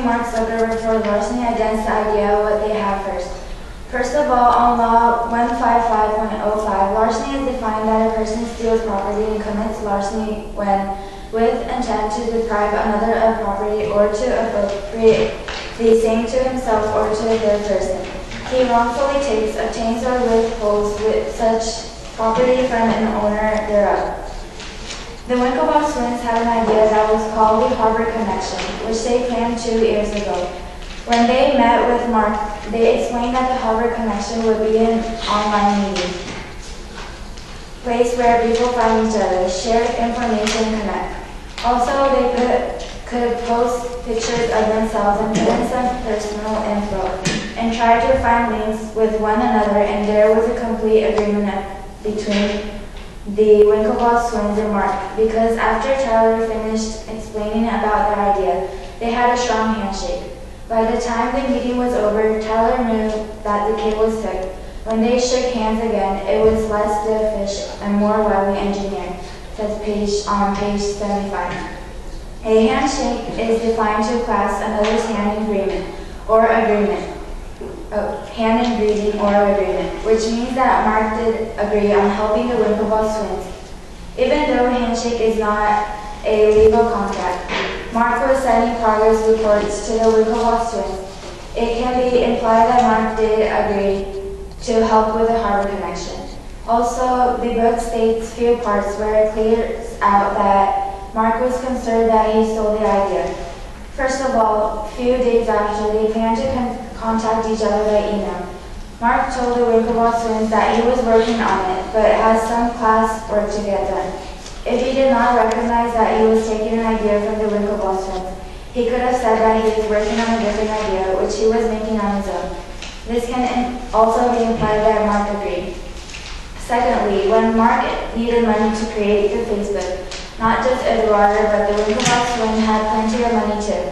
suing Mark Zuckerberg for larceny against the idea of what they have first. First of all, on Law 155.05, larceny is defined that a person steals property and commits larceny when with intent to deprive another of property or to appropriate the same to himself or to a third person. He wrongfully takes, obtains, or withholds with such property from an owner thereof. The Winklevoss twins had an idea that was called the Harvard Connection, which they planned 2 years ago. When they met with Mark, they explained that the Harvard Connection would be an online meeting place where people find each other, share information, and connect. Also, they could post pictures of themselves and put in some personal info and try to find links with one another, and there was a complete agreement between the Winklevoss twins and Mark, because after Tyler finished explaining about their idea, they had a strong handshake. By the time the meeting was over, Tyler knew that the kid was sick. When they shook hands again, it was less stiff and more widely engineered, says on page 75. A handshake is defined to clasp another's hand in agreement, hand in greeting or agreement, which means that Mark did agree on helping the Winklevoss twins. Even though a handshake is not a legal contract, Mark was sending progress reports to the Winklevoss twins. It can be implied that Mark did agree to help with the Harvard Connection. Also, the book states few parts where it clears out that Mark was concerned that he stole the idea. First of all, few days after, they planned to contact each other by email. Mark told the Winklevoss twins that he was working on it, but has some class work to get done. If he did not recognize that he was taking an idea from the Winklevoss twins, he could have said that he was working on a different idea, which he was making on his own. This can also be implied that Mark agreed. Secondly, when Mark needed money to create the Facebook, not just Eduardo, but the Winklevoss twin had plenty of money too.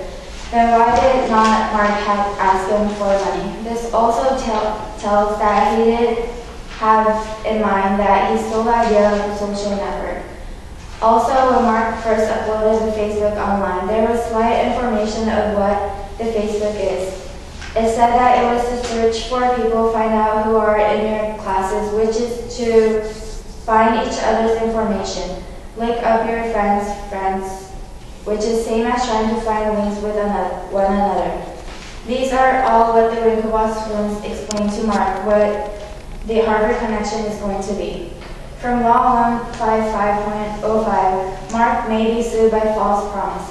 Then why did not Mark have asked him for money? This also tells that he did have in mind that he stole the idea of the social network. Also, when Mark first uploaded the Facebook online, there was slight information of what the Facebook is. It said that it was to search for people, find out who are in your classes, which is to find each other's information. Look up your friends, which is same as trying to find links with one another. These are all what the Winklevoss twins explained to Mark what the Harvard Connection is going to be. From Law 155.05, Mark may be sued by false promise.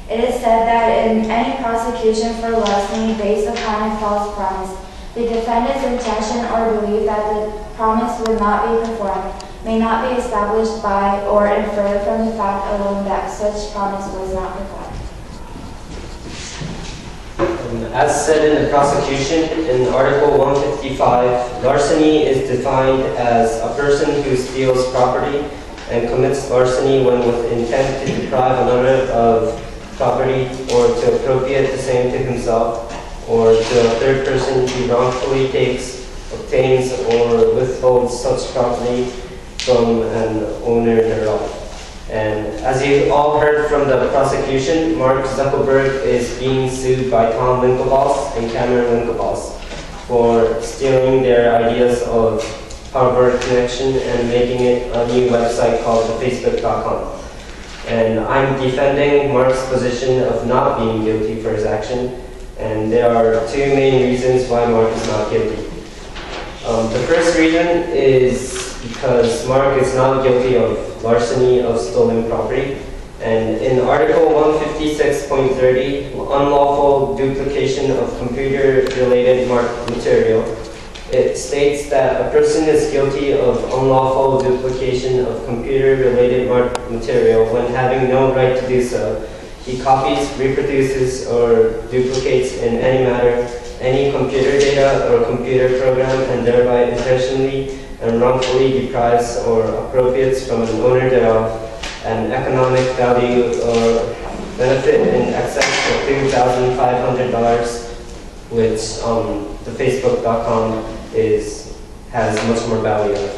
It is said that in any prosecution for larceny based upon a false promise, the defendant's intention or belief that the promise would not be performed may not be established by or inferred from the fact alone that such promise was not performed. As said in the prosecution, in Article 155, larceny is defined as a person who steals property and commits larceny when with intent to deprive another of property or to appropriate the same to himself or to a third person who wrongfully takes, obtains, or withholds such property from an owner thereof. And as you all heard from the prosecution, Mark Zuckerberg is being sued by Tom Winklevoss and Cameron Winklevoss for stealing their ideas of Harvard Connection and making it a new website called Facebook.com. And I'm defending Mark's position of not being guilty for his action, and there are two main reasons why Mark is not guilty. The first reason is because Mark is not guilty of larceny of stolen property. And in Article 156.30, unlawful duplication of computer-related material, it states that a person is guilty of unlawful duplication of computer-related material when having no right to do so. He copies, reproduces, or duplicates in any manner any computer data or computer program and thereby intentionally and wrongfully deprives or appropriates from an owner thereof an economic value or benefit in excess of $2,500, which the Facebook.com has much more value.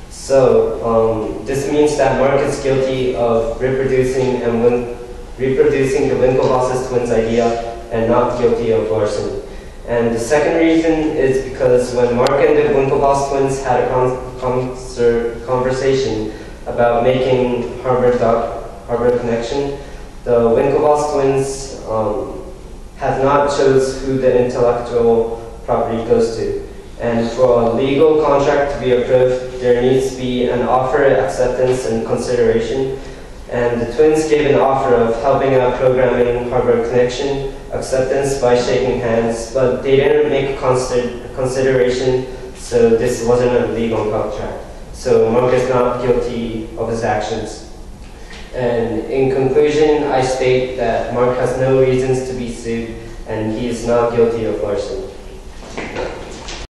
So this means that Mark is guilty of reproducing the Winklevoss twins' idea and not guilty of larceny. And the second reason is because when Mark and the Winklevoss twins had a conversation about making Harbor Connection, the Winklevoss twins have not chose who the intellectual property goes to. And for a legal contract to be approved, there needs to be an offer, acceptance, and consideration. And the twins gave an offer of helping out programming Harbor Connection acceptance by shaking hands, but they didn't make consideration, so this wasn't a legal contract. So Mark is not guilty of his actions. And in conclusion, I state that Mark has no reasons to be sued, and he is not guilty of larceny.